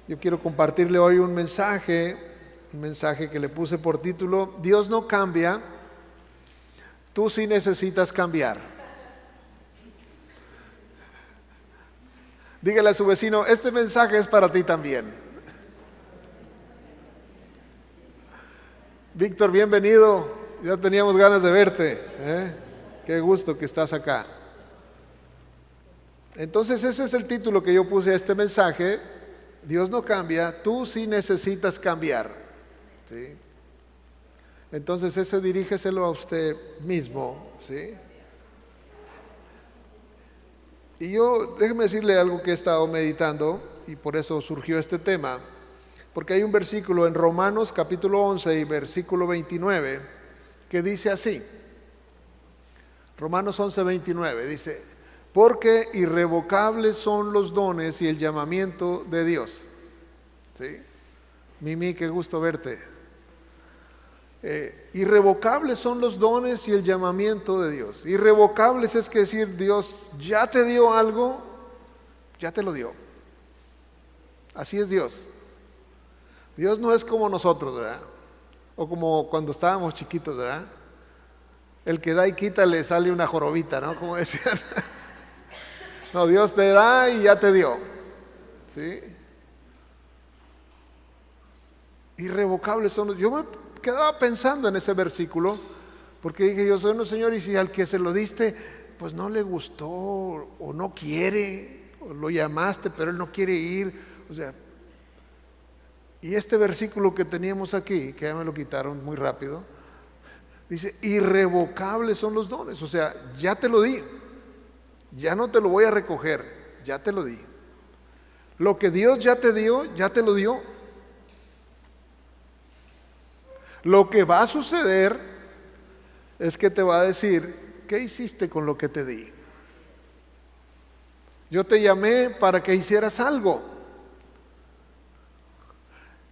Yo quiero compartirle hoy un mensaje que le puse por título: Dios no cambia, tú sí necesitas cambiar. Dígale a su vecino: este mensaje es para ti también. Víctor, bienvenido. Ya teníamos ganas de verte, ¿eh? Qué gusto que estás acá. Entonces ese es el título que yo puse a este mensaje: Dios no cambia, tú sí necesitas cambiar, ¿sí? Entonces ese dirígeselo a usted mismo, ¿sí? Y déjeme decirle algo que he estado meditando y por eso surgió este tema, porque hay un versículo en Romanos capítulo 11 y versículo 29 que dice así. Romanos 11, 29 dice: porque irrevocables son los dones y el llamamiento de Dios. ¿Sí? Mimi, qué gusto verte. Irrevocables son los dones y el llamamiento de Dios. Irrevocables es que decir, Dios ya te dio algo, ya te lo dio. Así es Dios. Dios no es como nosotros, ¿verdad? O como cuando estábamos chiquitos, ¿verdad? El que da y quita le sale una jorobita, ¿no? Como decían. No, Dios te da y ya te dio, ¿sí? Irrevocables son los... Yo me quedaba pensando en ese versículo, porque dije yo, bueno, Señor, y si al que se lo diste, pues no le gustó, o no quiere, o lo llamaste, pero él no quiere ir, o sea... Y este versículo que teníamos aquí, que ya me lo quitaron muy rápido, dice, irrevocables son los dones, o sea, ya te lo di. Ya no te lo voy a recoger, ya te lo di. Lo que Dios ya te dio, ya te lo dio. Lo que va a suceder es que te va a decir, ¿qué hiciste con lo que te di? Yo te llamé para que hicieras algo.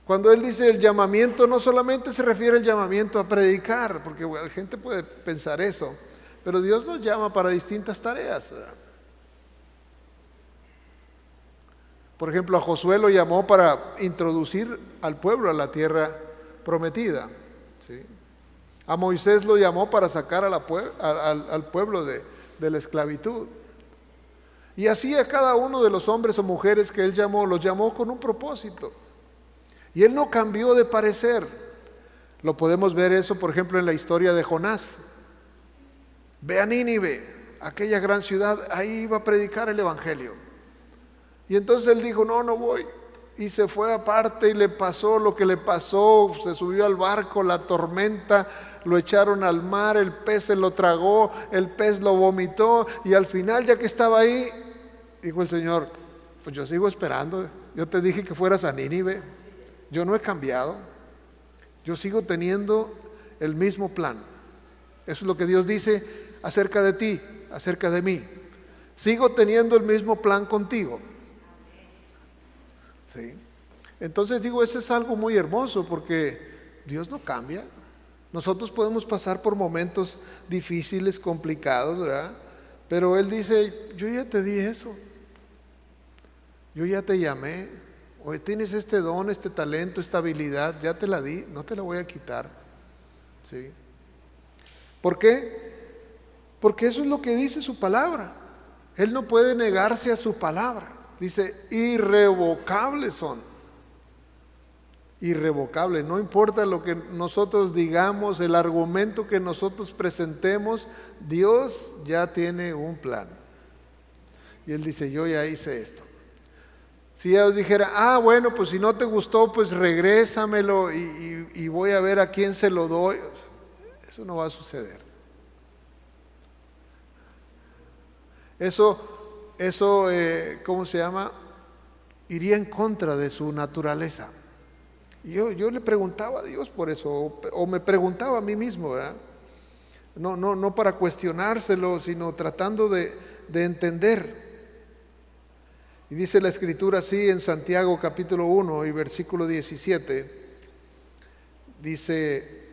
Cuando Él dice el llamamiento, no solamente se refiere al llamamiento a predicar, porque la gente puede pensar eso, pero Dios nos llama para distintas tareas. Por ejemplo, a Josué lo llamó para introducir al pueblo a la tierra prometida, ¿sí? A Moisés lo llamó para sacar al pueblo de la esclavitud. Y así a cada uno de los hombres o mujeres que Él llamó, los llamó con un propósito. Y Él no cambió de parecer. Lo podemos ver eso, por ejemplo, en la historia de Jonás. Ve a Nínive, aquella gran ciudad, ahí iba a predicar el evangelio. Y entonces él dijo, no voy. Y se fue aparte y le pasó lo que le pasó, se subió al barco, la tormenta, lo echaron al mar, el pez se lo tragó, el pez lo vomitó y al final, ya que estaba ahí, dijo el Señor, pues yo sigo esperando, yo te dije que fueras a Nínive, yo no he cambiado, yo sigo teniendo el mismo plan. Eso es lo que Dios dice acerca de ti, acerca de mí. Sigo teniendo el mismo plan contigo. ¿Sí? Entonces digo, eso es algo muy hermoso porque Dios no cambia. Nosotros podemos pasar por momentos difíciles, complicados, ¿verdad? Pero Él dice, yo ya te di eso. Yo ya te llamé. Hoy tienes este don, este talento, esta habilidad, ya te la di, no te la voy a quitar. ¿Sí? ¿Por qué? Porque eso es lo que dice su palabra. Él no puede negarse a su palabra. Dice, irrevocables son. Irrevocables. No importa lo que nosotros digamos, el argumento que nosotros presentemos, Dios ya tiene un plan. Y Él dice, yo ya hice esto. Si Dios dijera, bueno, pues si no te gustó, pues regrésamelo y voy a ver a quién se lo doy. Eso no va a suceder. Eso, ¿cómo se llama? Iría en contra de su naturaleza. Y yo le preguntaba a Dios por eso, o me preguntaba a mí mismo, ¿verdad? No para cuestionárselo, sino tratando de entender. Y dice la Escritura así en Santiago capítulo 1 y versículo 17, dice,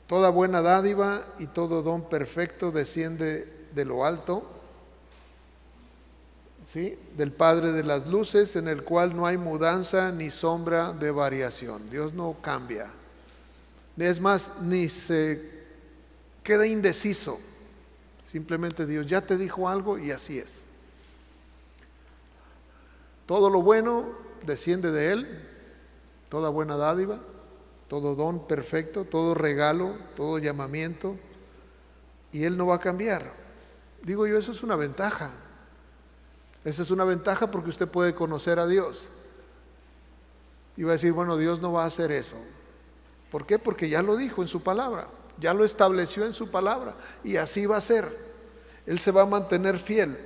toda buena dádiva y todo don perfecto desciende de lo alto, ¿sí?, del Padre de las luces, en el cual no hay mudanza ni sombra de variación. Dios no cambia. Es más, ni se queda indeciso. Simplemente Dios ya te dijo algo y así es. Todo lo bueno desciende de Él, toda buena dádiva, todo don perfecto, todo regalo, todo llamamiento, y Él no va a cambiar. Digo yo, eso es una ventaja. Esa es una ventaja porque usted puede conocer a Dios. Y va a decir, bueno, Dios no va a hacer eso. ¿Por qué? Porque ya lo dijo en su palabra, ya lo estableció en su palabra, y así va a ser. Él se va a mantener fiel.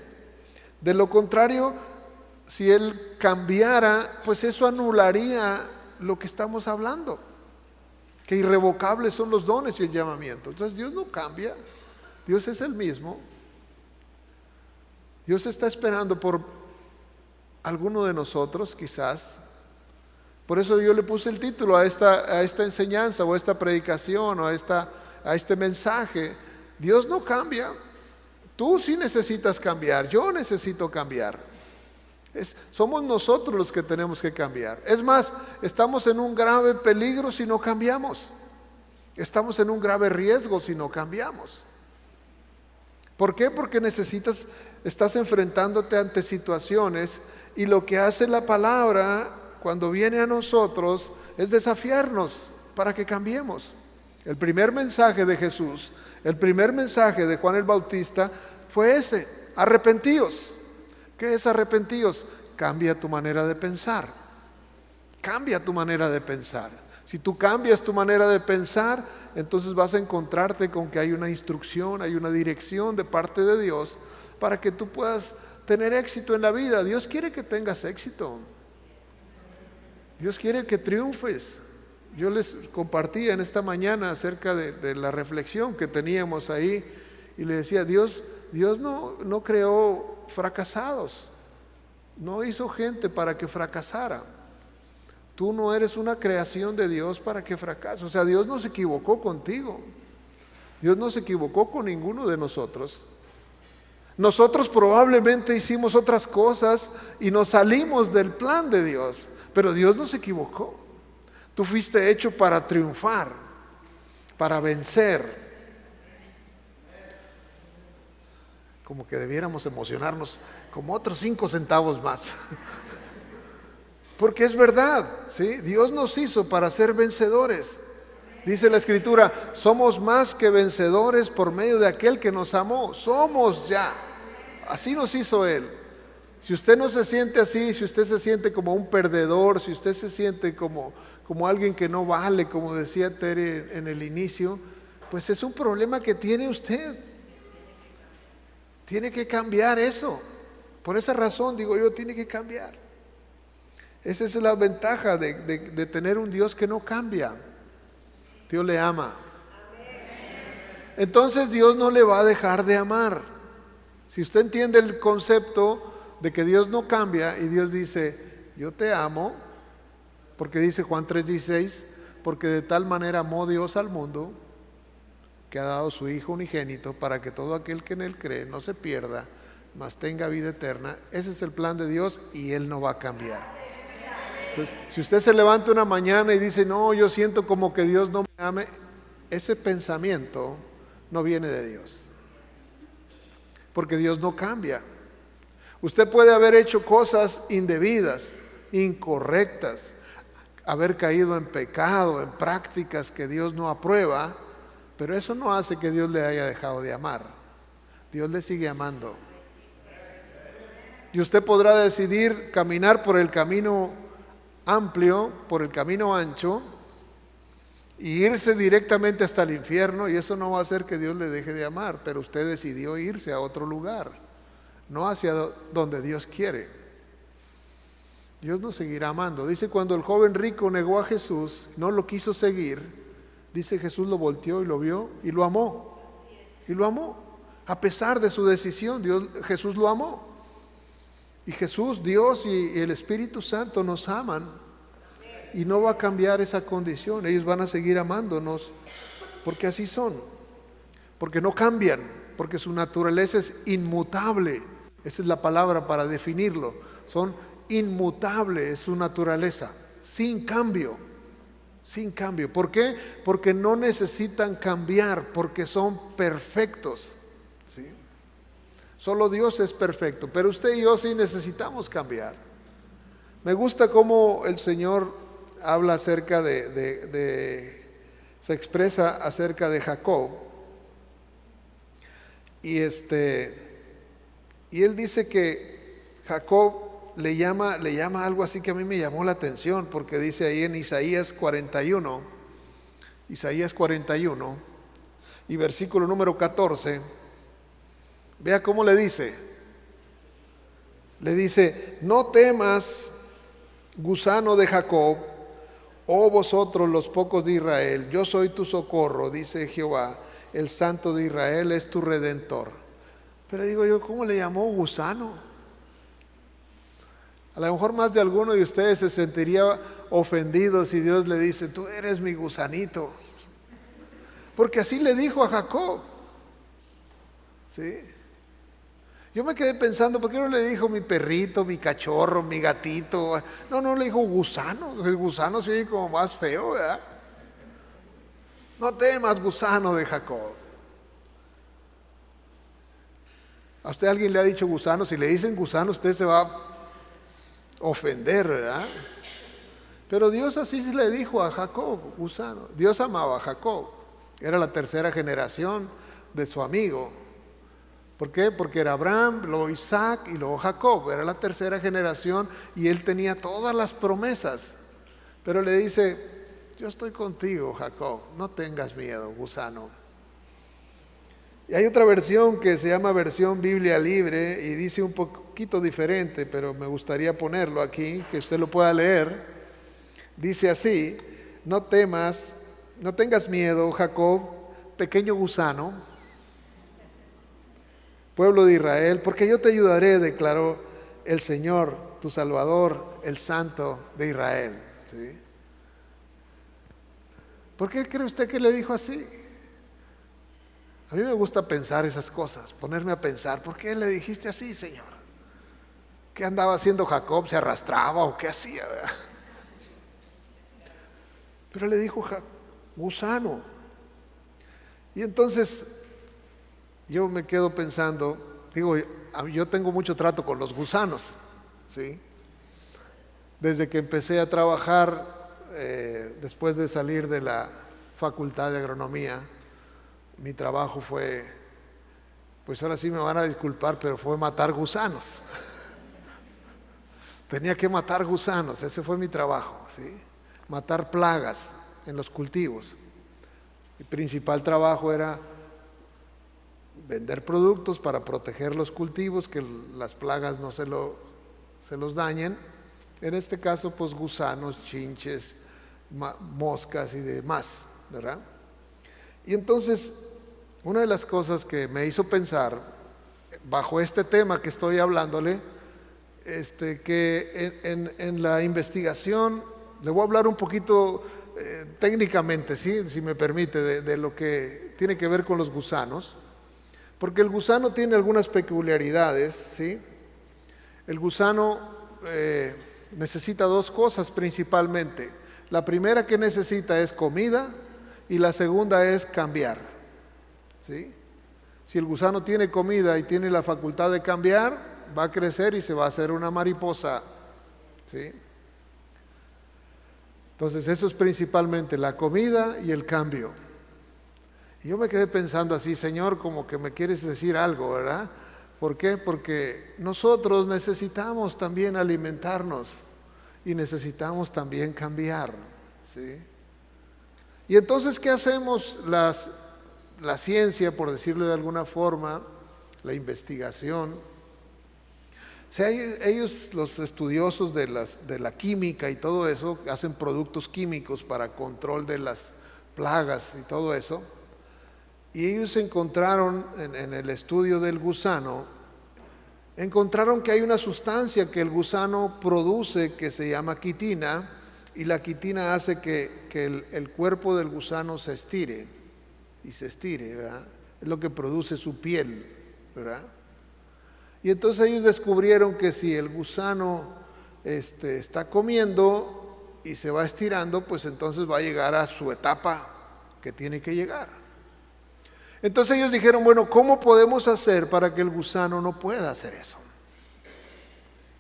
De lo contrario, si Él cambiara, pues eso anularía lo que estamos hablando, que irrevocables son los dones y el llamamiento. Entonces Dios no cambia, Dios es el mismo. Dios está esperando por alguno de nosotros, quizás. Por eso yo le puse el título a esta enseñanza, o a esta predicación, o a este mensaje. Dios no cambia. Tú sí necesitas cambiar, yo necesito cambiar. Somos nosotros los que tenemos que cambiar. Es más, estamos en un grave peligro si no cambiamos. Estamos en un grave riesgo si no cambiamos. ¿Por qué? Porque estás enfrentándote ante situaciones, y lo que hace la palabra cuando viene a nosotros es desafiarnos para que cambiemos. El primer mensaje de Jesús, el primer mensaje de Juan el Bautista fue ese: arrepentíos. ¿Qué es arrepentíos? Cambia tu manera de pensar. Cambia tu manera de pensar. Si tú cambias tu manera de pensar, entonces vas a encontrarte con que hay una instrucción, hay una dirección de parte de Dios para que tú puedas tener éxito en la vida. Dios quiere que tengas éxito. Dios quiere que triunfes. Yo les compartía en esta mañana acerca de la reflexión que teníamos ahí, y le decía, Dios no creó fracasados, no hizo gente para que fracasara. Tú no eres una creación de Dios para que fracases. O sea, Dios no se equivocó contigo. Dios no se equivocó con ninguno de nosotros. Nosotros probablemente hicimos otras cosas y nos salimos del plan de Dios, pero Dios no se equivocó. Tú fuiste hecho para triunfar, para vencer. Como que debiéramos emocionarnos como otros 5 centavos más. Porque es verdad, ¿sí? Dios nos hizo para ser vencedores. Dice la Escritura, somos más que vencedores por medio de aquel que nos amó. Somos ya. Así nos hizo Él. Si usted no se siente así, si usted se siente como un perdedor, si usted se siente como alguien que no vale, como decía Tere en el inicio, pues es un problema que tiene usted. Tiene que cambiar eso. Por esa razón, digo yo, tiene que cambiar. Esa es la ventaja de tener un Dios que no cambia. Dios le ama. Entonces Dios no le va a dejar de amar. Si usted entiende el concepto de que Dios no cambia, y Dios dice, yo te amo, porque dice Juan 3:16, porque de tal manera amó Dios al mundo, que ha dado su Hijo unigénito, para que todo aquel que en Él cree no se pierda, mas tenga vida eterna. Ese es el plan de Dios, y Él no va a cambiar. Entonces, si usted se levanta una mañana y dice, no, yo siento como que Dios no me ame, ese pensamiento no viene de Dios, porque Dios no cambia. Usted puede haber hecho cosas indebidas, incorrectas, haber caído en pecado, en prácticas que Dios no aprueba, pero eso no hace que Dios le haya dejado de amar. Dios le sigue amando. Y usted podrá decidir caminar por el camino amplio, por el camino ancho, y irse directamente hasta el infierno, y eso no va a hacer que Dios le deje de amar, pero usted decidió irse a otro lugar, no hacia donde Dios quiere. Dios nos seguirá amando. Dice, cuando el joven rico negó a Jesús, no lo quiso seguir, dice, Jesús lo volteó y lo vio y lo amó. Y lo amó. A pesar de su decisión, Jesús lo amó. Y Jesús, Dios y el Espíritu Santo nos aman, y no va a cambiar esa condición. Ellos van a seguir amándonos porque así son, porque no cambian, porque su naturaleza es inmutable, Esa es la palabra para definirlo. Son inmutables, es su naturaleza, sin cambio, sin cambio. ¿Por qué? Porque no necesitan cambiar, porque son perfectos, ¿sí? Solo Dios es perfecto, pero usted y yo sí necesitamos cambiar. Me gusta cómo el Señor habla acerca se expresa acerca de Jacob. Y él dice que Jacob le llama algo así que a mí me llamó la atención, porque dice ahí en Isaías 41 y versículo número 14, vea cómo le dice, no temas, gusano de Jacob, oh vosotros los pocos de Israel, yo soy tu socorro, dice Jehová, el Santo de Israel es tu Redentor. Pero digo yo, ¿cómo le llamó gusano? A lo mejor más de alguno de ustedes se sentiría ofendido si Dios le dice, tú eres mi gusanito. Porque así le dijo a Jacob. ¿Sí? Yo me quedé pensando, ¿por qué no le dijo mi perrito, mi cachorro, mi gatito? No, le dijo gusano. El gusano se oye como más feo, ¿verdad? No temas, gusano de Jacob. A usted alguien le ha dicho gusano, si le dicen gusano usted se va a ofender, ¿verdad? Pero Dios así le dijo a Jacob, gusano. Dios amaba a Jacob, era la tercera generación de su amigo. ¿Por qué? Porque era Abraham, luego Isaac y luego Jacob, era la tercera generación y él tenía todas las promesas. Pero le dice, yo estoy contigo, Jacob, no tengas miedo, gusano. Y hay otra versión que se llama versión Biblia Libre y dice un poquito diferente, pero me gustaría ponerlo aquí, que usted lo pueda leer. Dice así, no temas, no tengas miedo, Jacob, pequeño gusano, pueblo de Israel, porque yo te ayudaré, declaró el Señor, tu Salvador, el Santo de Israel. ¿Sí? ¿Por qué cree usted que le dijo así? A mí me gusta pensar esas cosas, ponerme a pensar, ¿por qué le dijiste así, Señor? ¿Qué andaba haciendo Jacob? ¿Se arrastraba o qué hacía? ¿Verdad? Pero le dijo gusano. Y entonces yo me quedo pensando, digo, yo tengo mucho trato con los gusanos, ¿sí? Desde que empecé a trabajar, después de salir de la Facultad de Agronomía, mi trabajo fue, pues ahora sí me van a disculpar, pero fue matar gusanos. Tenía que matar gusanos, ese fue mi trabajo, ¿sí? Matar plagas en los cultivos. Mi principal trabajo era vender productos para proteger los cultivos, que las plagas no se los dañen. En este caso, pues gusanos, chinches, moscas y demás, ¿verdad? Y entonces, una de las cosas que me hizo pensar, bajo este tema que estoy hablándole, que en la investigación, le voy a hablar un poquito técnicamente, ¿sí? Si me permite, de lo que tiene que ver con los gusanos, porque el gusano tiene algunas peculiaridades, ¿sí? El gusano necesita dos cosas principalmente. La primera que necesita es comida y la segunda es cambiar, ¿sí? Si el gusano tiene comida y tiene la facultad de cambiar, va a crecer y se va a hacer una mariposa, ¿sí? Entonces eso es principalmente la comida y el cambio. Y yo me quedé pensando así, Señor, como que me quieres decir algo, ¿verdad? ¿Por qué? Porque nosotros necesitamos también alimentarnos y necesitamos también cambiar, ¿sí? Y entonces, ¿qué hacemos? La ciencia, por decirlo de alguna forma, la investigación. O sea, ellos, los estudiosos de la química y todo eso, hacen productos químicos para control de las plagas y todo eso. Y ellos encontraron, en el estudio del gusano, encontraron que hay una sustancia que el gusano produce que se llama quitina, y la quitina hace que el cuerpo del gusano se estire, y se estire, ¿verdad? Es lo que produce su piel, ¿verdad? Y entonces ellos descubrieron que si el gusano está comiendo y se va estirando, pues entonces va a llegar a su etapa que tiene que llegar. Entonces ellos dijeron, bueno, ¿cómo podemos hacer para que el gusano no pueda hacer eso?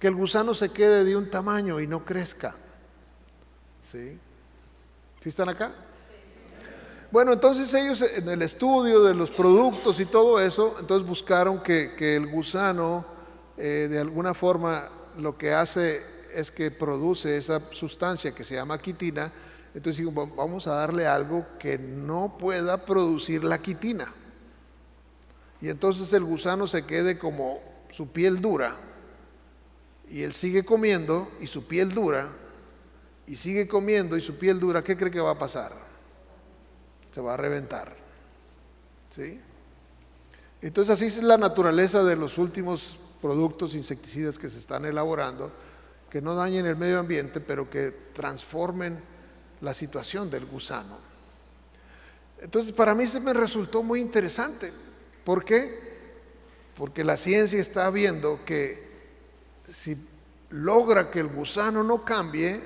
Que el gusano se quede de un tamaño y no crezca. ¿Sí? ¿Sí están acá? Bueno, entonces ellos en el estudio de los productos y todo eso, entonces buscaron que el gusano de alguna forma lo que hace es que produce esa sustancia que se llama quitina. Entonces digo, vamos a darle algo que no pueda producir la quitina. Y entonces el gusano se quede como su piel dura, y él sigue comiendo y su piel dura, y sigue comiendo y su piel dura. ¿Qué cree que va a pasar? Se va a reventar. ¿Sí? Entonces así es la naturaleza de los últimos productos insecticidas que se están elaborando, que no dañen el medio ambiente, pero que transformen la situación del gusano. Entonces para mí se me resultó muy interesante. ¿Por qué? Porque la ciencia está viendo que si logra que el gusano no cambie,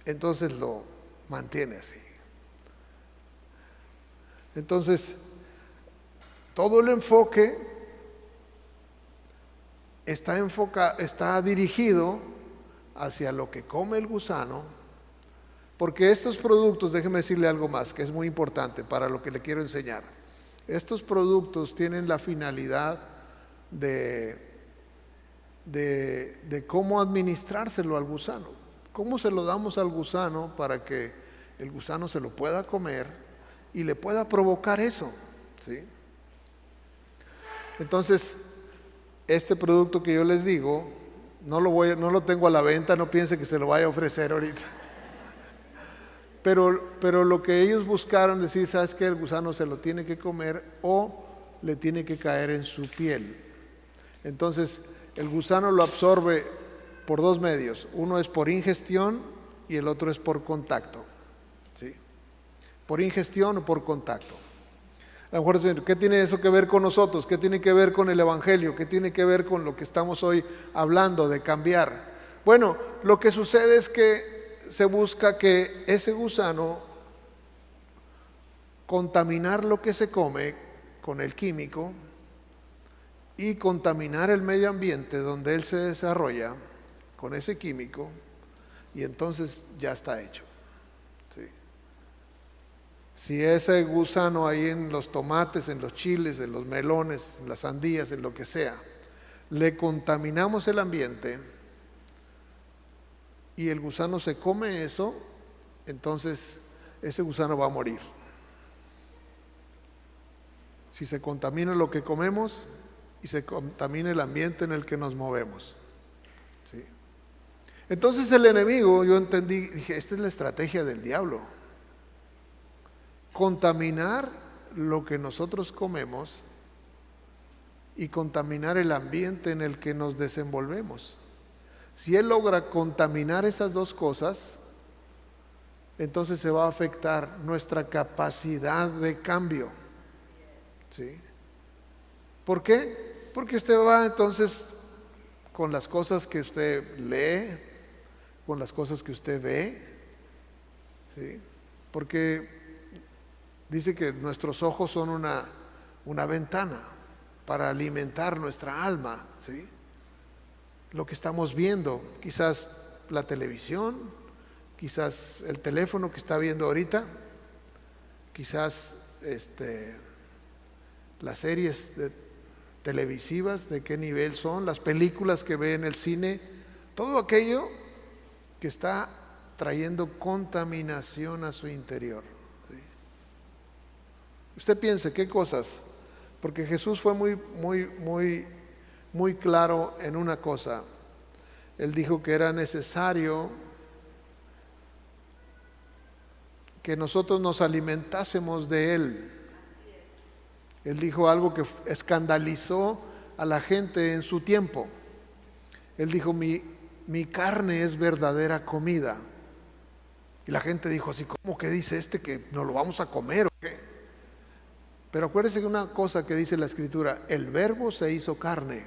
entonces lo mantiene así. Entonces, todo el enfoque está dirigido hacia lo que come el gusano, porque estos productos, déjeme decirle algo más que es muy importante para lo que le quiero enseñar. Estos productos tienen la finalidad de cómo administrárselo al gusano. ¿Cómo se lo damos al gusano para que el gusano se lo pueda comer y le pueda provocar eso? ¿Sí? Entonces, este producto que yo les digo, no lo tengo a la venta, no piense que se lo vaya a ofrecer ahorita. Pero lo que ellos buscaron decir, ¿sabes qué? El gusano se lo tiene que comer o le tiene que caer en su piel. Entonces, el gusano lo absorbe por dos medios. Uno es por ingestión y el otro es por contacto. ¿Sí? Por ingestión o por contacto. A lo mejor, ¿qué tiene eso que ver con nosotros? ¿Qué tiene que ver con el Evangelio? ¿Qué tiene que ver con lo que estamos hoy hablando de cambiar? Bueno, lo que sucede es que se busca que ese gusano contaminar lo que se come con el químico y contaminar el medio ambiente donde él se desarrolla con ese químico, y entonces ya está hecho. ¿Sí? Si ese gusano ahí en los tomates, en los chiles, en los melones, en las sandías, en lo que sea, le contaminamos el ambiente y el gusano se come eso, entonces ese gusano va a morir. Si se contamina lo que comemos y se contamina el ambiente en el que nos movemos. ¿Sí? Entonces el enemigo, yo entendí, dije, esta es la estrategia del diablo. Contaminar lo que nosotros comemos y contaminar el ambiente en el que nos desenvolvemos. Si él logra contaminar esas dos cosas, entonces se va a afectar nuestra capacidad de cambio. ¿Sí? ¿Por qué? Porque usted va entonces con las cosas que usted lee, con las cosas que usted ve. ¿Sí? Porque dice que nuestros ojos son una ventana para alimentar nuestra alma. ¿Sí? Lo que estamos viendo, quizás la televisión, quizás el teléfono que está viendo ahorita, quizás las series televisivas, de qué nivel son, las películas que ve en el cine, todo aquello que está trayendo contaminación a su interior. ¿Sí? Usted piense, ¿qué cosas? Porque Jesús fue muy claro en una cosa. Él dijo que era necesario que nosotros nos alimentásemos de Él. Él dijo algo que escandalizó a la gente en su tiempo. Él dijo, mi carne es verdadera comida. Y la gente dijo así, ¿cómo que dice que nos lo vamos a comer o qué? Pero acuérdese de una cosa que dice la Escritura, el verbo se hizo carne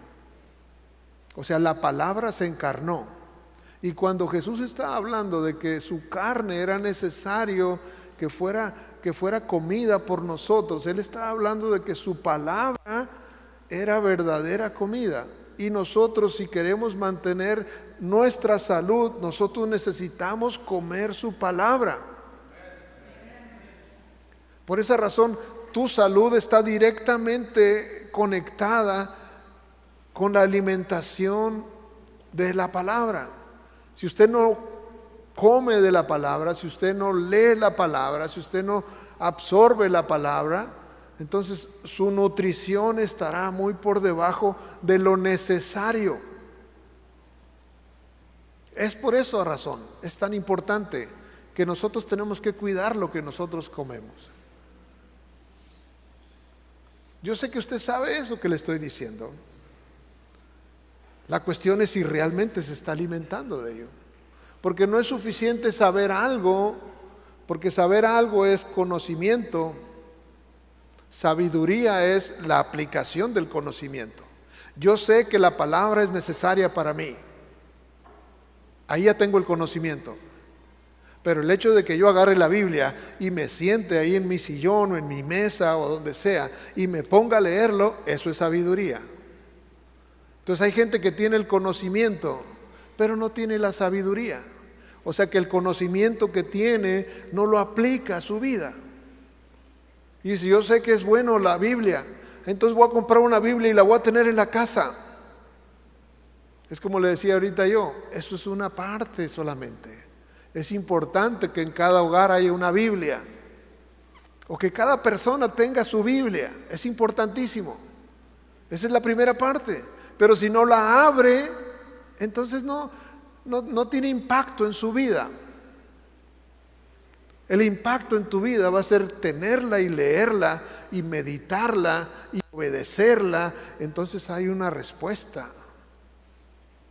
O sea, la palabra se encarnó. Y cuando Jesús estaba hablando de que su carne era necesario que fuera comida por nosotros, Él estaba hablando de que su palabra era verdadera comida. Y nosotros, si queremos mantener nuestra salud, nosotros necesitamos comer su palabra. Por esa razón, tu salud está directamente conectada con la alimentación de la palabra. Si usted no come de la palabra, si usted no lee la palabra, si usted no absorbe la palabra, entonces su nutrición estará muy por debajo de lo necesario. Es por esa razón, es tan importante que nosotros tenemos que cuidar lo que nosotros comemos. Yo sé que usted sabe eso que le estoy diciendo. La cuestión es si realmente se está alimentando de ello. Porque no es suficiente saber algo, porque saber algo es conocimiento. Sabiduría es la aplicación del conocimiento. Yo sé que la palabra es necesaria para mí. Ahí ya tengo el conocimiento. Pero el hecho de que yo agarre la Biblia y me siente ahí en mi sillón o en mi mesa o donde sea y me ponga a leerlo, eso es sabiduría. Entonces hay gente que tiene el conocimiento, pero no tiene la sabiduría. O sea que el conocimiento que tiene no lo aplica a su vida. Y si yo sé que es bueno la Biblia, entonces voy a comprar una Biblia y la voy a tener en la casa. Es como le decía ahorita yo, eso es una parte solamente. Es importante que en cada hogar haya una Biblia, o que cada persona tenga su Biblia, es importantísimo. Esa es la primera parte. Pero si no la abre, entonces no tiene impacto en su vida. El impacto en tu vida va a ser tenerla y leerla y meditarla y obedecerla. Entonces hay una respuesta.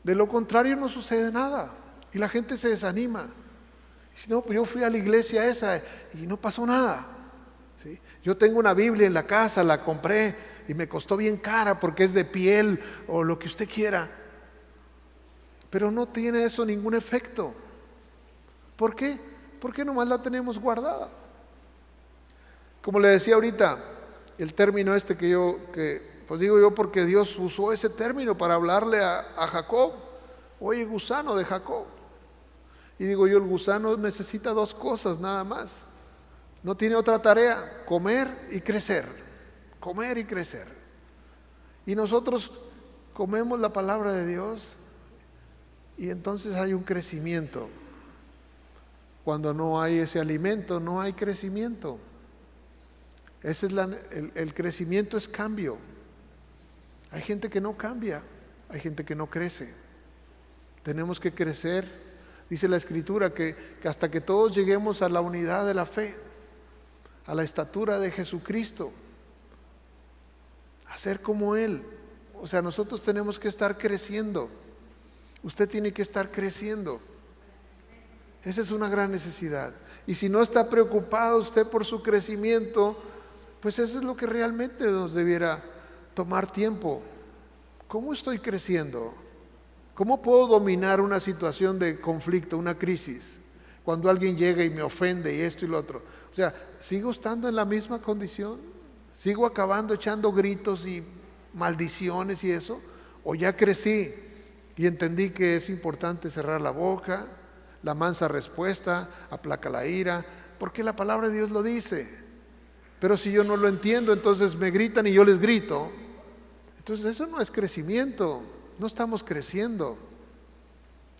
De lo contrario no sucede nada y la gente se desanima. Si no, pues yo fui a la iglesia esa y no pasó nada. ¿Sí? Yo tengo una Biblia en la casa, la compré y me costó bien cara porque es de piel o lo que usted quiera. Pero no tiene eso ningún efecto. ¿Por qué? Porque nomás la tenemos guardada. Como le decía ahorita, el término este pues digo yo porque Dios usó ese término para hablarle a Jacob. Oye, gusano de Jacob. Y digo yo, el gusano necesita dos cosas nada más. No tiene otra tarea, comer y crecer. Comer y crecer. Y nosotros comemos la palabra de Dios y entonces hay un crecimiento. Cuando no hay ese alimento, no hay crecimiento. Ese es el crecimiento es cambio. Hay gente que no cambia, hay gente que no crece. Tenemos que crecer. Dice la Escritura que hasta que todos lleguemos a la unidad de la fe, a la estatura de Jesucristo, a ser como Él. O sea, nosotros tenemos que estar creciendo. Usted tiene que estar creciendo. Esa es una gran necesidad. Y si no está preocupado usted por su crecimiento, pues eso es lo que realmente nos debiera tomar tiempo. ¿Cómo estoy creciendo? ¿Cómo puedo dominar una situación de conflicto, una crisis? Cuando alguien llega y me ofende y esto y lo otro. O sea, ¿sigo estando en la misma condición? ¿Sigo acabando echando gritos y maldiciones y eso? ¿O ya crecí y entendí que es importante cerrar la boca, la mansa respuesta, aplaca la ira? Porque la palabra de Dios lo dice. Pero si yo no lo entiendo, entonces me gritan y yo les grito. Entonces eso no es crecimiento. No estamos creciendo.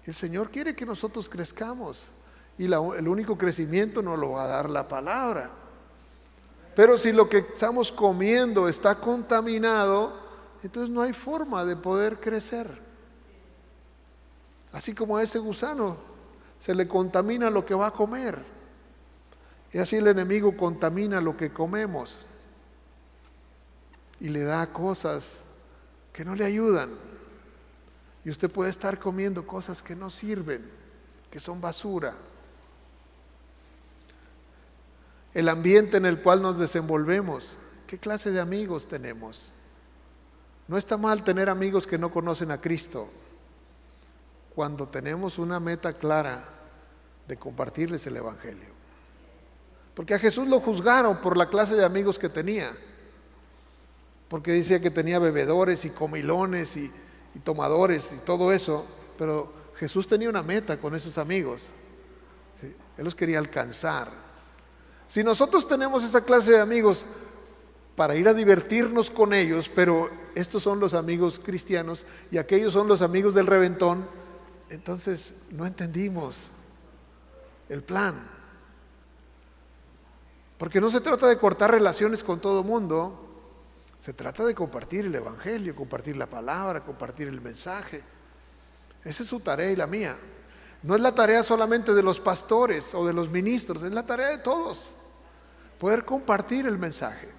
El Señor quiere que nosotros crezcamos y el único crecimiento nos lo va a dar la palabra. Pero si lo que estamos comiendo está contaminado, entonces no hay forma de poder crecer. Así como a ese gusano se le contamina lo que va a comer, y así el enemigo contamina lo que comemos y le da cosas que no le ayudan. Y usted puede estar comiendo cosas que no sirven, que son basura. El ambiente en el cual nos desenvolvemos, ¿qué clase de amigos tenemos? No está mal tener amigos que no conocen a Cristo cuando tenemos una meta clara de compartirles el Evangelio. Porque a Jesús lo juzgaron por la clase de amigos que tenía, porque decía que tenía bebedores y comilones y tomadores y todo eso, pero Jesús tenía una meta con esos amigos. ¿Sí? Él los quería alcanzar. Si nosotros tenemos esa clase de amigos para ir a divertirnos con ellos, pero estos son los amigos cristianos y aquellos son los amigos del reventón, entonces no entendimos el plan. Porque no se trata de cortar relaciones con todo el mundo, se trata de compartir el Evangelio, compartir la palabra, compartir el mensaje. Esa es su tarea y la mía. No es la tarea solamente de los pastores o de los ministros, es la tarea de todos, poder compartir el mensaje.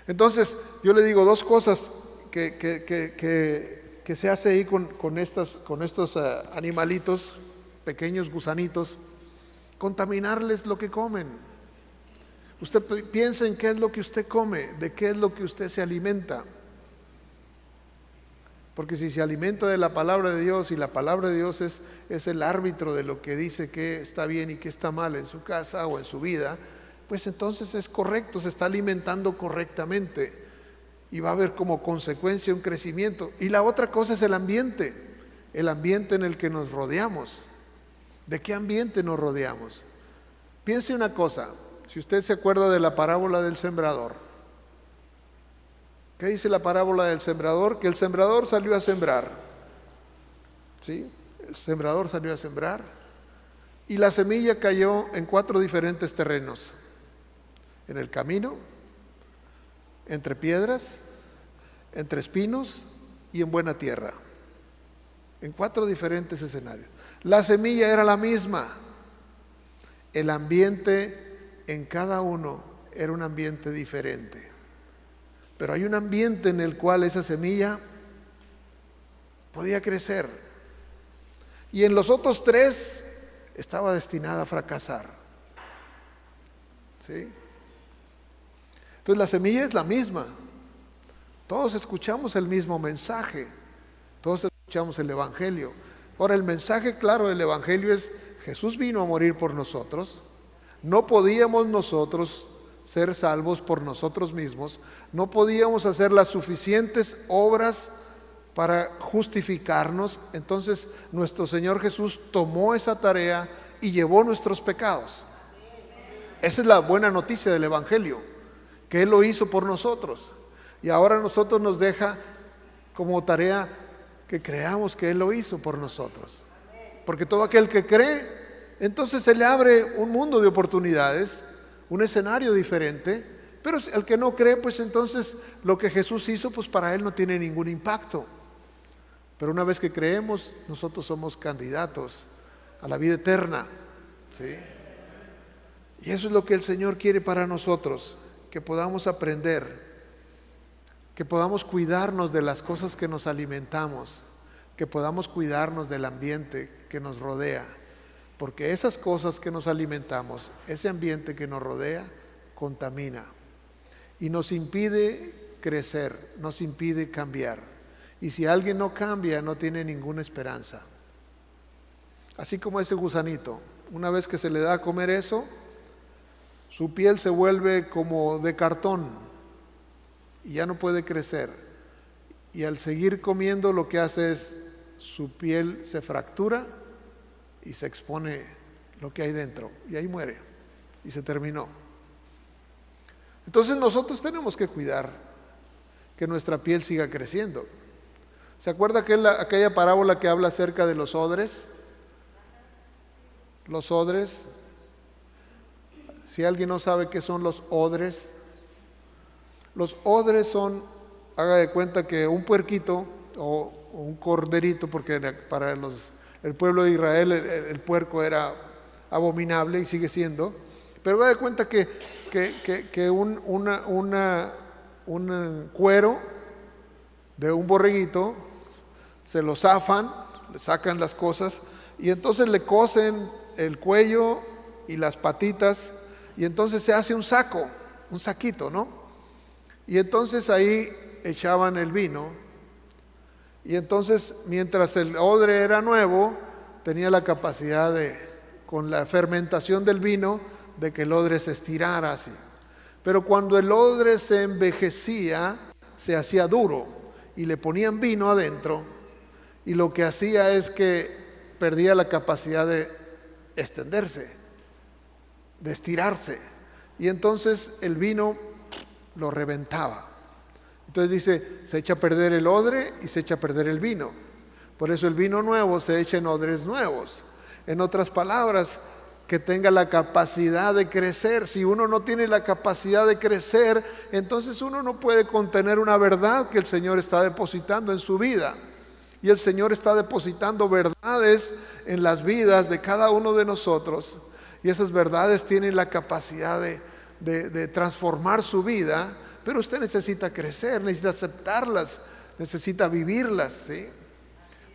Entonces, yo le digo dos cosas que se hace ahí con estos animalitos, pequeños gusanitos, contaminarles lo que comen. Usted piensa en qué es lo que usted come, de qué es lo que usted se alimenta. Porque si se alimenta de la palabra de Dios, y la palabra de Dios es el árbitro de lo que dice que está bien y que está mal en su casa o en su vida, pues entonces es correcto, se está alimentando correctamente y va a haber como consecuencia un crecimiento. Y la otra cosa es el ambiente en el que nos rodeamos. ¿De qué ambiente nos rodeamos? Piense una cosa, si usted se acuerda de la parábola del sembrador. ¿Qué dice la parábola del sembrador? Que el sembrador salió a sembrar. ¿Sí? El sembrador salió a sembrar y la semilla cayó en 4 diferentes terrenos. En el camino, entre piedras, entre espinos y en buena tierra. En 4 diferentes escenarios. La semilla era la misma. El ambiente en cada uno era un ambiente diferente. Pero hay un ambiente en el cual esa semilla podía crecer. Y en los otros 3 estaba destinada a fracasar. ¿Sí? Entonces la semilla es la misma. Todos escuchamos el mismo mensaje. Todos escuchamos el Evangelio. Ahora, el mensaje claro del Evangelio es: Jesús vino a morir por nosotros. No podíamos nosotros ser salvos por nosotros mismos. No podíamos hacer las suficientes obras para justificarnos. Entonces nuestro Señor Jesús tomó esa tarea y llevó nuestros pecados. Esa es la buena noticia del Evangelio, que Él lo hizo por nosotros. Y ahora a nosotros nos deja como tarea que creamos que Él lo hizo por nosotros. Porque todo aquel que cree, entonces se le abre un mundo de oportunidades, un escenario diferente. Pero el que no cree, pues entonces lo que Jesús hizo, pues para él no tiene ningún impacto. Pero una vez que creemos, nosotros somos candidatos a la vida eterna, ¿sí? Y eso es lo que el Señor quiere para nosotros, que podamos aprender, que podamos cuidarnos de las cosas que nos alimentamos, que podamos cuidarnos del ambiente que nos rodea, porque esas cosas que nos alimentamos, ese ambiente que nos rodea, contamina y nos impide crecer, nos impide cambiar. Y si alguien no cambia, no tiene ninguna esperanza. Así como ese gusanito, una vez que se le da a comer eso, su piel se vuelve como de cartón y ya no puede crecer. Y al seguir comiendo, lo que hace es su piel se fractura y se expone lo que hay dentro, y ahí muere, y se terminó. Entonces nosotros tenemos que cuidar que nuestra piel siga creciendo. ¿Se acuerda aquella parábola que habla acerca de los odres? Los odres. Si alguien no sabe qué son los odres son, haga de cuenta que un puerquito o un corderito, porque para el pueblo de Israel el puerco era abominable y sigue siendo, pero haga de cuenta que un cuero de un borreguito se lo zafan, le sacan las cosas y entonces le cosen el cuello y las patitas y entonces se hace un saco, un saquito, ¿no? Y entonces ahí echaban el vino, y entonces mientras el odre era nuevo, tenía la capacidad con la fermentación del vino, de que el odre se estirara así. Pero cuando el odre se envejecía, se hacía duro y le ponían vino adentro, y lo que hacía es que perdía la capacidad de extenderse, de estirarse, y entonces el vino lo reventaba. Entonces dice, se echa a perder el odre y se echa a perder el vino. Por eso el vino nuevo se echa en odres nuevos. En otras palabras, que tenga la capacidad de crecer. Si uno no tiene la capacidad de crecer, entonces uno no puede contener una verdad que el Señor está depositando en su vida. Y el Señor está depositando verdades en las vidas de cada uno de nosotros. Y esas verdades tienen la capacidad de transformar su vida. Pero usted necesita crecer, necesita aceptarlas, necesita vivirlas, ¿sí?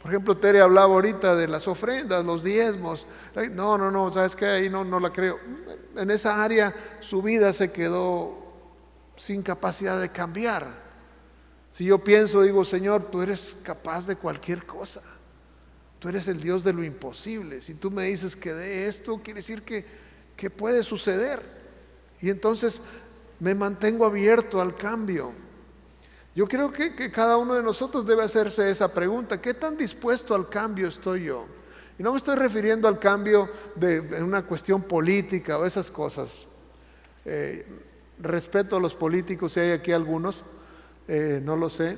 Por ejemplo, Tere hablaba ahorita de las ofrendas, los diezmos. No, ¿sabes qué? Ahí no la creo. En esa área su vida se quedó sin capacidad de cambiar. Si yo pienso, digo, Señor, tú eres capaz de cualquier cosa. Tú eres el Dios de lo imposible. Si tú me dices que dé esto, quiere decir que puede suceder. Y entonces me mantengo abierto al cambio. Yo creo que cada uno de nosotros debe hacerse esa pregunta: ¿qué tan dispuesto al cambio estoy yo? Y no me estoy refiriendo al cambio en una cuestión política o esas cosas. Respeto a los políticos, si hay aquí algunos, no lo sé,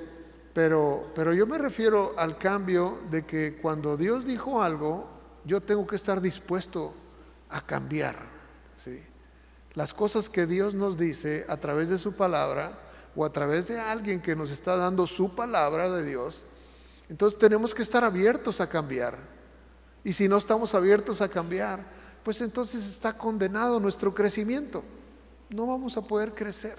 pero yo me refiero al cambio de que cuando Dios dijo algo, yo tengo que estar dispuesto a cambiar, ¿sí? Las cosas que Dios nos dice a través de su palabra o a través de alguien que nos está dando su palabra de Dios, entonces tenemos que estar abiertos a cambiar. Y si no estamos abiertos a cambiar, pues entonces está condenado nuestro crecimiento. No vamos a poder crecer.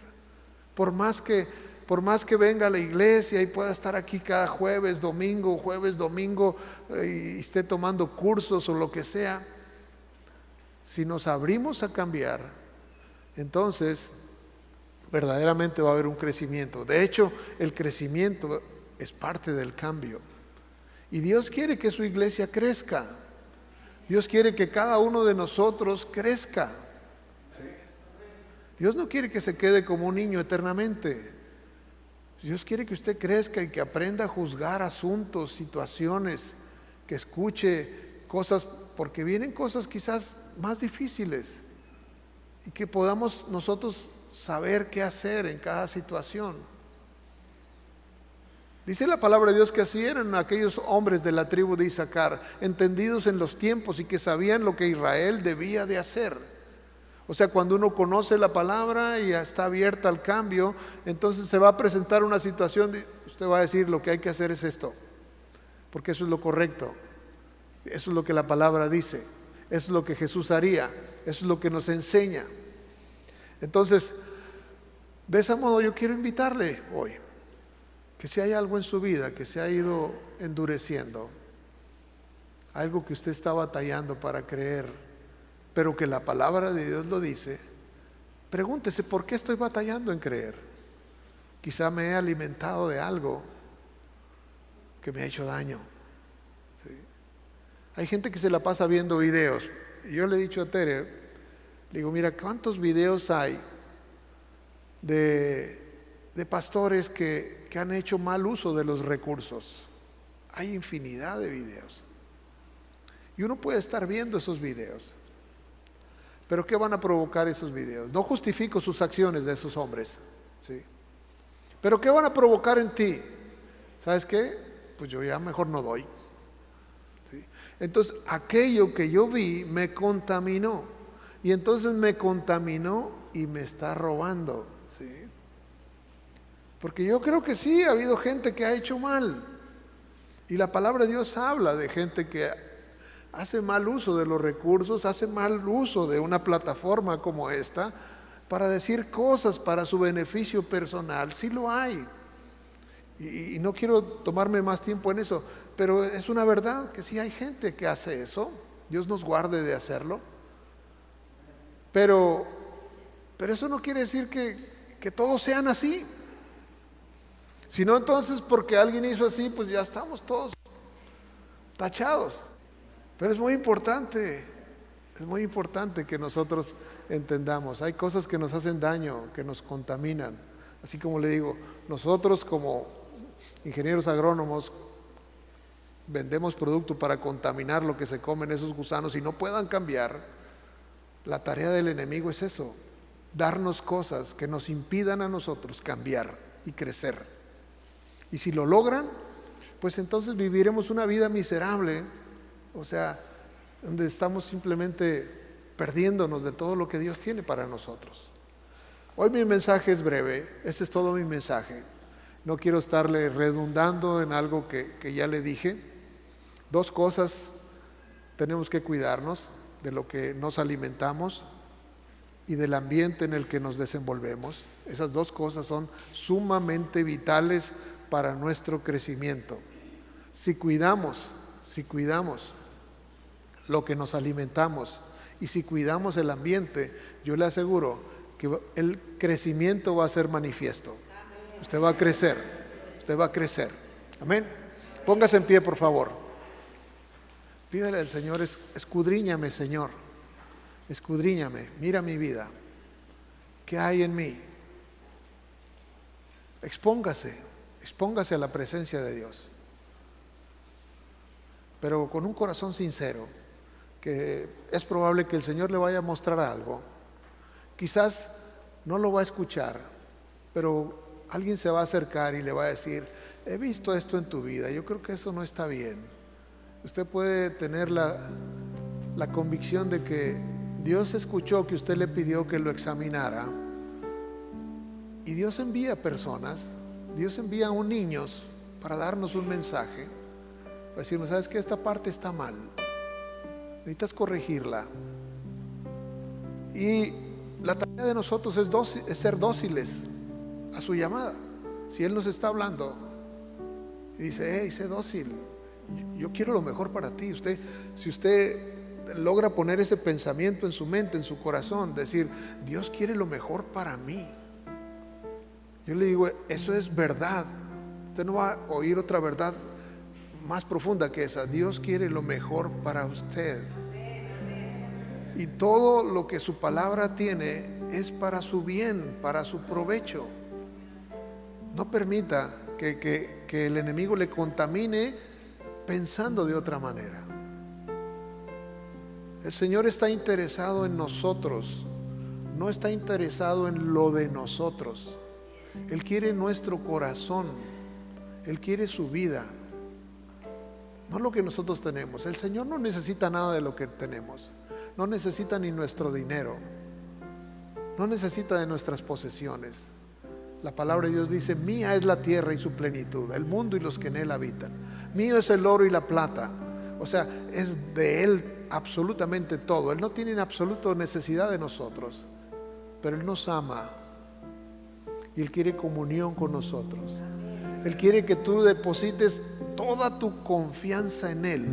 Por más que venga a la iglesia y pueda estar aquí cada jueves, domingo, y esté tomando cursos o lo que sea, si nos abrimos a cambiar, entonces verdaderamente va a haber un crecimiento. De hecho, el crecimiento es parte del cambio. Y Dios quiere que su iglesia crezca. Dios quiere que cada uno de nosotros crezca. ¿Sí? Dios no quiere que se quede como un niño eternamente. Dios quiere que usted crezca y que aprenda a juzgar asuntos, situaciones, que escuche cosas, porque vienen cosas quizás más difíciles, y que podamos nosotros saber qué hacer en cada situación. Dice la palabra de Dios que así eran aquellos hombres de la tribu de Isaacar, entendidos en los tiempos y que sabían lo que Israel debía de hacer. O sea, cuando uno conoce la palabra y está abierta al cambio, entonces se va a presentar una situación, usted va a decir, lo que hay que hacer es esto, porque eso es lo correcto, eso es lo que la palabra dice, eso es lo que Jesús haría, eso es lo que nos enseña. Entonces, de ese modo yo quiero invitarle hoy, que si hay algo en su vida que se ha ido endureciendo, algo que usted está batallando para creer, pero que la palabra de Dios lo dice, pregúntese, ¿por qué estoy batallando en creer? Quizá me he alimentado de algo que me ha hecho daño. ¿Sí? Hay gente que se la pasa viendo videos. Y yo le he dicho a Tere, le digo, mira, ¿cuántos videos hay de pastores que han hecho mal uso de los recursos? Hay infinidad de videos. Y uno puede estar viendo esos videos. Pero ¿qué van a provocar esos videos? No justifico sus acciones de esos hombres, ¿sí? Pero ¿qué van a provocar en ti? ¿Sabes qué? Pues yo ya mejor no doy, ¿sí? Entonces aquello que yo vi me contaminó. Y entonces me contaminó y me está robando, ¿sí? Porque yo creo que sí, ha habido gente que ha hecho mal. Y la palabra de Dios habla de gente que hace mal uso de los recursos, hace mal uso de una plataforma como esta para decir cosas para su beneficio personal. Sí lo hay. Y no quiero tomarme más tiempo en eso, pero es una verdad que sí hay gente que hace eso. Dios nos guarde de hacerlo. Pero eso no quiere decir que todos sean así. Si no, entonces porque alguien hizo así, pues ya estamos todos tachados. Pero es muy importante que nosotros entendamos. Hay cosas que nos hacen daño, que nos contaminan. Así como le digo, nosotros como ingenieros agrónomos vendemos producto para contaminar lo que se comen esos gusanos y no puedan cambiar. La tarea del enemigo es eso, darnos cosas que nos impidan a nosotros cambiar y crecer. Y si lo logran, pues entonces viviremos una vida miserable, o sea, donde estamos simplemente perdiéndonos de todo lo que Dios tiene para nosotros. Hoy mi mensaje es breve, ese es todo mi mensaje. No quiero estarle redundando en algo que ya le dije. Dos cosas tenemos que cuidarnos: de lo que nos alimentamos y del ambiente en el que nos desenvolvemos. Esas dos cosas son sumamente vitales para nuestro crecimiento. Si cuidamos lo que nos alimentamos y si cuidamos el ambiente, yo le aseguro que el crecimiento va a ser manifiesto. Usted va a crecer. Amén. Póngase en pie, por favor. Pídale al Señor: escudriñame, Señor, escudriñame, mira mi vida, ¿qué hay en mí? Expóngase a la presencia de Dios, pero con un corazón sincero, que es probable que el Señor le vaya a mostrar algo. Quizás no lo va a escuchar, pero alguien se va a acercar y le va a decir: he visto esto en tu vida, yo creo que eso no está bien. Usted puede tener la convicción de que Dios escuchó que usted le pidió que lo examinara, y Dios envía personas, Dios envía aún niños para darnos un mensaje, para decirnos: ¿sabes qué? Esta parte está mal, necesitas corregirla. Y la tarea de nosotros es ser dóciles a su llamada. Si Él nos está hablando y dice: hey, sé dócil, yo quiero lo mejor para ti. Si usted logra poner ese pensamiento en su mente, en su corazón, decir: Dios quiere lo mejor para mí, yo le digo: eso es verdad. Usted no va a oír otra verdad más profunda que esa. Dios quiere lo mejor para usted, y todo lo que su palabra tiene es para su bien, para su provecho. No permita que el enemigo le contamine pensando de otra manera. El Señor está interesado en nosotros, no está interesado en lo de nosotros. Él quiere nuestro corazón, Él quiere su vida, no lo que nosotros tenemos. El Señor no necesita nada de lo que tenemos, no necesita ni nuestro dinero, no necesita de nuestras posesiones. La palabra de Dios dice: mía es la tierra y su plenitud, el mundo y los que en él habitan. Mío es el oro y la plata. O sea, es de Él absolutamente todo. Él no tiene en absoluto necesidad de nosotros, pero Él nos ama y Él quiere comunión con nosotros. Él quiere que tú deposites toda tu confianza en Él.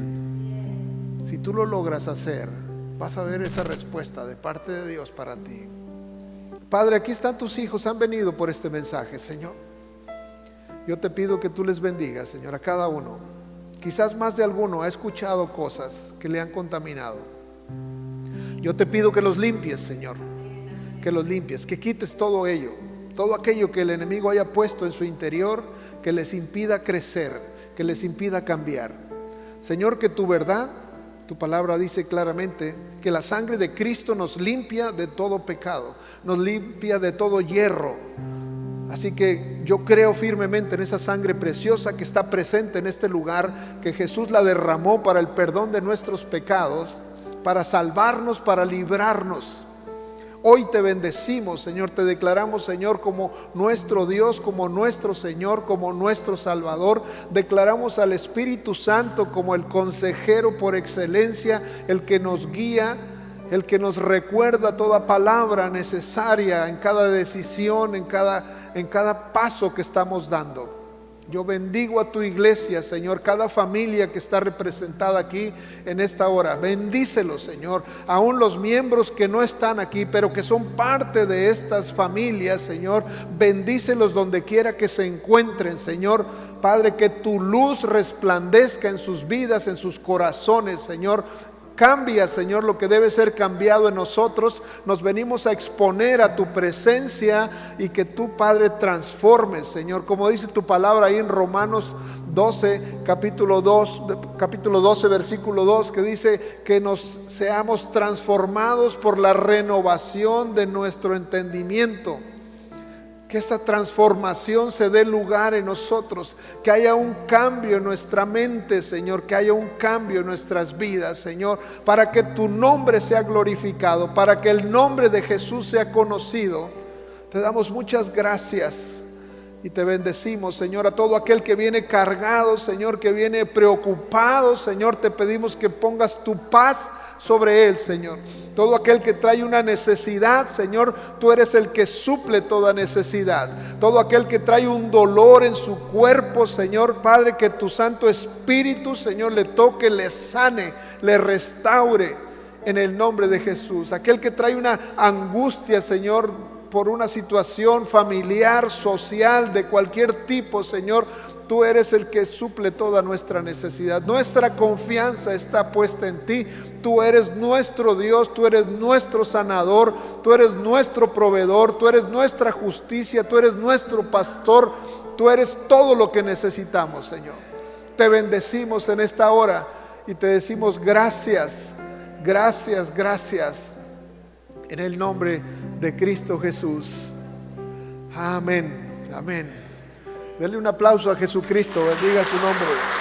Si tú lo logras hacer, vas a ver esa respuesta de parte de Dios para ti. Padre, aquí están tus hijos, han venido por este mensaje, Señor. Yo te pido que tú les bendigas, Señor, a cada uno. Quizás más de alguno ha escuchado cosas que le han contaminado. Yo te pido que los limpies, Señor, que los limpies, que quites todo ello, todo aquello que el enemigo haya puesto en su interior, que les impida crecer, que les impida cambiar. Señor, que tu verdad, tu palabra dice claramente que la sangre de Cristo nos limpia de todo pecado, nos limpia de todo hierro. Así que yo creo firmemente en esa sangre preciosa que está presente en este lugar, que Jesús la derramó para el perdón de nuestros pecados, para salvarnos, para librarnos. Hoy te bendecimos, Señor, te declaramos, Señor, como nuestro Dios, como nuestro Señor, como nuestro Salvador. Declaramos al Espíritu Santo como el consejero por excelencia, el que nos guía, el que nos recuerda toda palabra necesaria en cada decisión, en cada paso que estamos dando. Yo bendigo a tu iglesia, Señor, cada familia que está representada aquí en esta hora. Bendícelos, Señor, aún los miembros que no están aquí, pero que son parte de estas familias, Señor. Bendícelos donde quiera que se encuentren, Señor. Padre, que tu luz resplandezca en sus vidas, en sus corazones, Señor. Cambia, Señor, lo que debe ser cambiado en nosotros. Nos venimos a exponer a tu presencia y que tú, Padre, transformes, Señor. Como dice tu palabra ahí en Romanos 12, capítulo 12, versículo 2, que dice que nos seamos transformados por la renovación de nuestro entendimiento. Que esa transformación se dé lugar en nosotros, que haya un cambio en nuestra mente, Señor, que haya un cambio en nuestras vidas, Señor, para que tu nombre sea glorificado, para que el nombre de Jesús sea conocido. Te damos muchas gracias y te bendecimos, Señor. A todo aquel que viene cargado, Señor, que viene preocupado, Señor, te pedimos que pongas tu paz sobre él, Señor. Todo aquel que trae una necesidad, Señor, tú eres el que suple toda necesidad. Todo aquel que trae un dolor en su cuerpo, Señor, Padre, que tu Santo Espíritu, Señor, le toque, le sane, le restaure en el nombre de Jesús. Aquel que trae una angustia, Señor, por una situación familiar, social, de cualquier tipo, Señor, tú eres el que suple toda nuestra necesidad. Nuestra confianza está puesta en ti. Tú eres nuestro Dios, tú eres nuestro sanador, tú eres nuestro proveedor, tú eres nuestra justicia, tú eres nuestro pastor, tú eres todo lo que necesitamos, Señor. Te bendecimos en esta hora y te decimos gracias, gracias, gracias, en el nombre de Cristo Jesús. Amén, amén. Denle un aplauso a Jesucristo, bendiga su nombre.